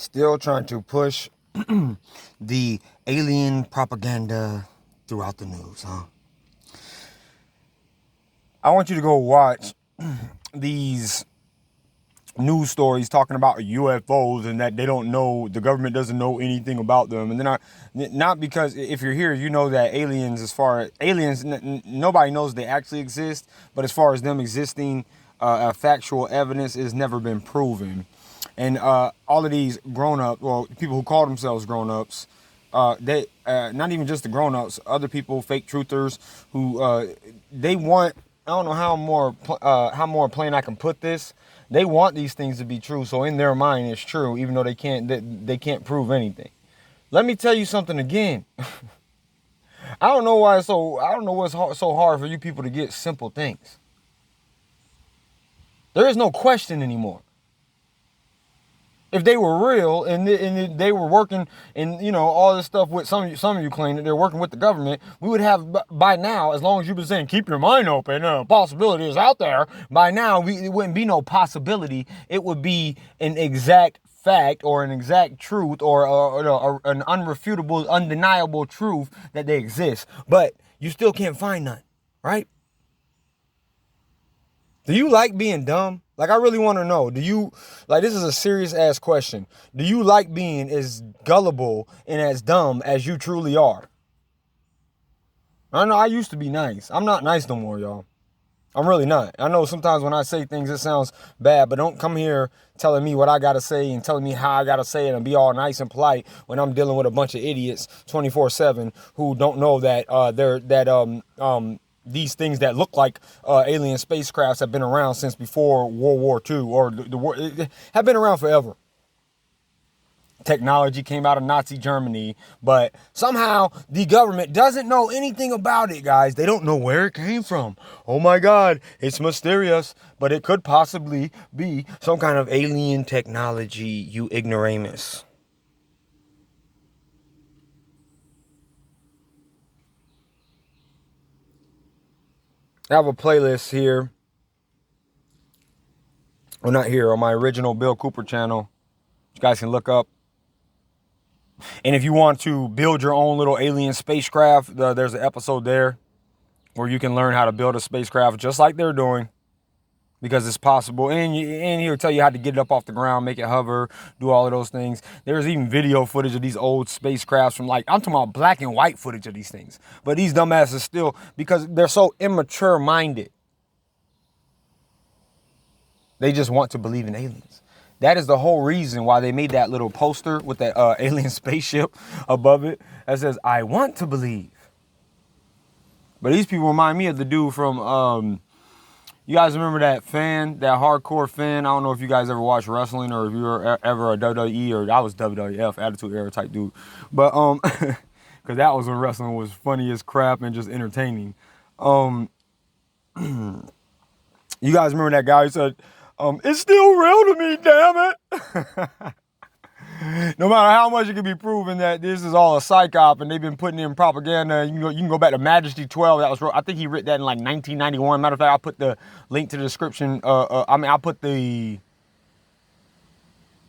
Still trying to push the alien propaganda throughout the news, huh? I want you to go watch these news stories talking about UFOs and that they don't know, the government doesn't know anything about them. And they're not because if you're here, you know that aliens, as far as aliens, nobody knows they actually exist. But as far as them existing, factual evidence has never been proven. And all of these grown-ups, well, people who call themselves grown-ups, they not even just the grown-ups, other people, fake truthers, who they want. I don't know how more plain I can put this. They want these things to be true, so in their mind it's true, even though they can't prove anything. Let me tell you something again. I don't know what's so hard for you people to get simple things. There is no question anymore. If they were real and they were working and, you know, all this stuff with some of you claim that they're working with the government, we would have by now, as long as you've been saying keep your mind open, possibility is out there, by now it wouldn't be no possibility. It would be an exact fact or an exact truth or an unrefutable, undeniable truth that they exist. But you still can't find none, right? Do you like being dumb? Like, I really want to know. Do you, like, this is a serious ass question. Do you like being as gullible and as dumb as you truly are? I know I used to be nice. I'm not nice no more, y'all. I'm really not. I know sometimes when I say things, it sounds bad, but don't come here telling me what I got to say and telling me how I got to say it and be all nice and polite when I'm dealing with a bunch of idiots 24/7 who don't know that these things that look like alien spacecrafts have been around since before World War II, or have been around forever. Technology came out of Nazi Germany, but somehow the government doesn't know anything about it, guys. They don't know where it came from. Oh my God, it's mysterious, but it could possibly be some kind of alien technology, you ignoramus. I have a playlist here. Well, not here, on my original Bill Cooper channel. You guys can look up. And if you want to build your own little alien spacecraft, there's an episode there where you can learn how to build a spacecraft just like they're doing, because it's possible. And he'll tell you how to get it up off the ground, make it hover, do all of those things. There's even video footage of these old spacecrafts from, like, I'm talking about black and white footage of these things. But these dumbasses still, because they're so immature minded, they just want to believe in aliens. That is the whole reason why they made that little poster with that alien spaceship above it that says, I want to believe. But these people remind me of the dude from, you guys remember that fan, that hardcore fan? I don't know if you guys ever watched wrestling or if you were ever a WWE, or I was WWF, Attitude Era type dude. But, because that was when wrestling was funny as crap and just entertaining. You guys remember that guy who said, it's still real to me, damn it. No matter how much it can be proven that this is all a psyop and they've been putting in propaganda, you can go back to Majesty 12. That was, I think he wrote that in like 1991. Matter of fact, I'll put the link to the description. I'll put the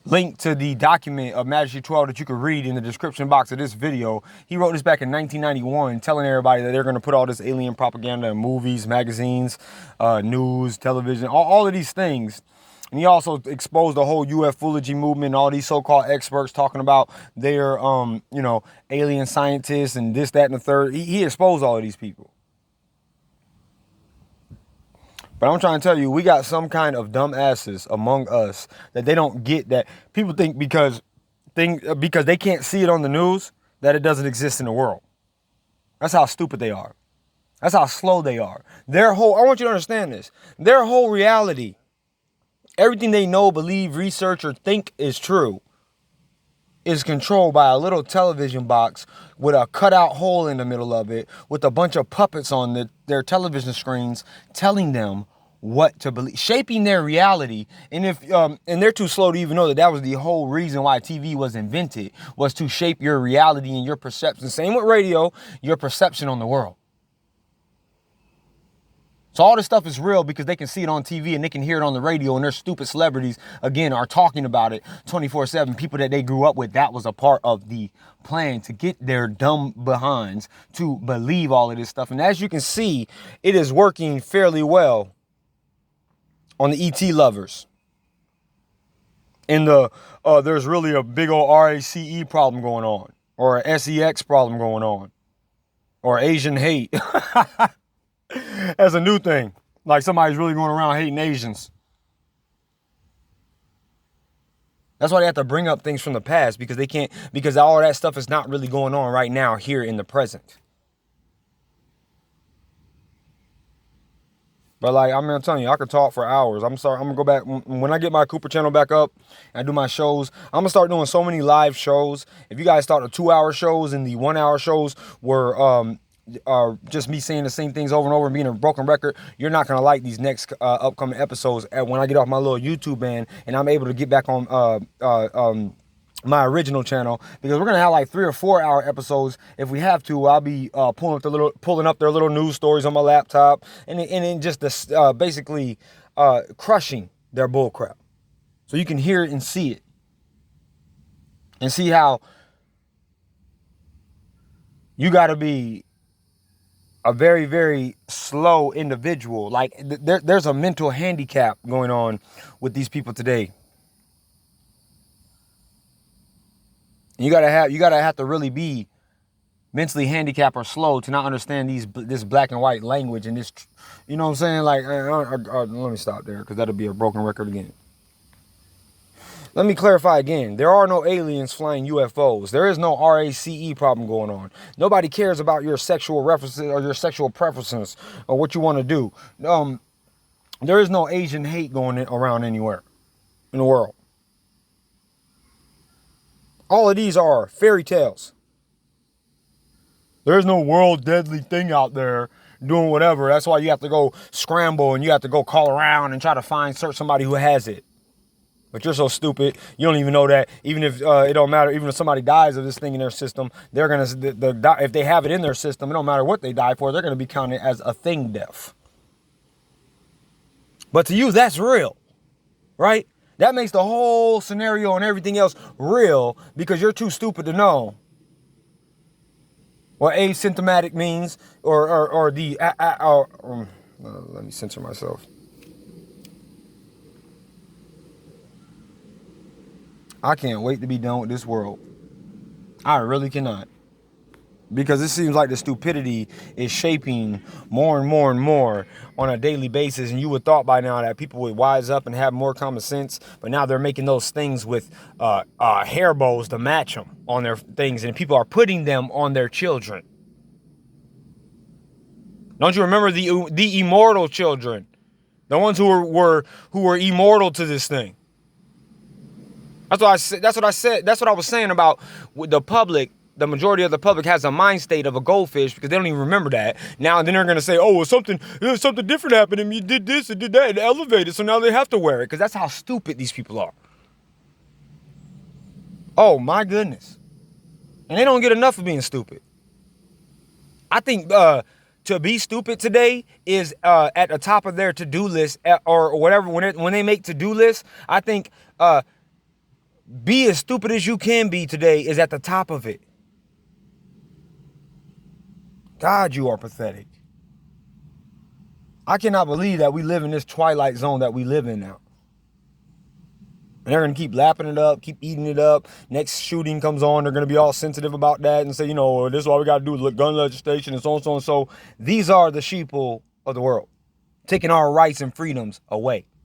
link to the document of Majesty 12 that you could read in the description box of this video. He wrote this back in 1991, telling everybody that they're going to put all this alien propaganda in movies, magazines, news, television, all of these things. And he also exposed the whole ufology movement, all these so-called experts talking about their, alien scientists and this, that, and the third. He exposed all of these people. But I'm trying to tell you, we got some kind of dumb asses among us that they don't get, that people think because they can't see it on the news that it doesn't exist in the world. That's how stupid they are. That's how slow they are. I want you to understand this. Their whole reality, everything they know, believe, research, or think is true, is controlled by a little television box with a cutout hole in the middle of it, with a bunch of puppets on their television screens telling them what to believe, shaping their reality. And and they're too slow to even know that was the whole reason why TV was invented, was to shape your reality and your perception. Same with radio, your perception on the world. So all this stuff is real because they can see it on TV and they can hear it on the radio, and their stupid celebrities, again, are talking about it 24/7. People that they grew up with, that was a part of the plan to get their dumb behinds to believe all of this stuff. And as you can see, it is working fairly well on the E.T Lovers. And there's really a big old RACE problem going on, or a SEX problem going on, or Asian hate. As a new thing. Like somebody's really going around hating Asians. That's why they have to bring up things from the past, because they can't, because all that stuff is not really going on right now here in the present. But like, I'm telling you, I could talk for hours. I'm sorry, I'm gonna go back when I get my Cooper channel back up and I do my shows. I'm gonna start doing so many live shows. If you guys start the 2-hour shows and the 1-hour shows were just me saying the same things over and over and being a broken record, you're not gonna like these next upcoming episodes. When I get off my little YouTube ban and I'm able to get back on my original channel, because we're gonna have like 3 or 4 hour episodes if we have to. I'll be pulling up their little news stories on my laptop and then just basically crushing their bullcrap, so you can hear it and see it and see how you got to be a very, very slow individual. Like there's a mental handicap going on with these people today. You gotta have to really be mentally handicapped or slow to not understand this black and white language and this, you know what I'm saying? Like, let me stop there, because that'll be a broken record again. Let me clarify again. There are no aliens flying UFOs. There is no RACE problem going on. Nobody cares about your sexual references or your sexual preferences or what you want to do. There is no Asian hate going around anywhere in the world. All of these are fairy tales. There's no world deadly thing out there doing whatever. That's why you have to go scramble and you have to go call around and try to search somebody who has it. But you're so stupid, you don't even know that. Even if it don't matter, even if somebody dies of this thing in their system, they're gonna if they have it in their system, it don't matter what they die for, they're gonna be counted as a thing death. But to you, that's real, right? That makes the whole scenario and everything else real, because you're too stupid to know what asymptomatic means, or let me censor myself. I can't wait to be done with this world. I really cannot. Because it seems like the stupidity is shaping more and more and more on a daily basis. And you would thought by now that people would wise up and have more common sense. But now they're making those things with hair bows to match them on their things. And people are putting them on their children. Don't you remember the immortal children? The ones who were immortal to this thing. That's what I said. That's what I was saying about the public. The majority of the public has a mind state of a goldfish, because they don't even remember that. Now and then they're going to say, oh, well, something different happened and you did this and did that and elevated, so now they have to wear it, because that's how stupid these people are. Oh, my goodness. And they don't get enough of being stupid. I think to be stupid today is at the top of their to-do list, or whatever. When they make to-do lists, I think be as stupid as you can be today is at the top of it. God, you are pathetic. I cannot believe that we live in this twilight zone that we live in now. And they're going to keep lapping it up, keep eating it up. Next shooting comes on, they're going to be all sensitive about that and say, you know, this is why we got to do gun legislation and so on, so and so. These are the sheeple of the world, taking our rights and freedoms away.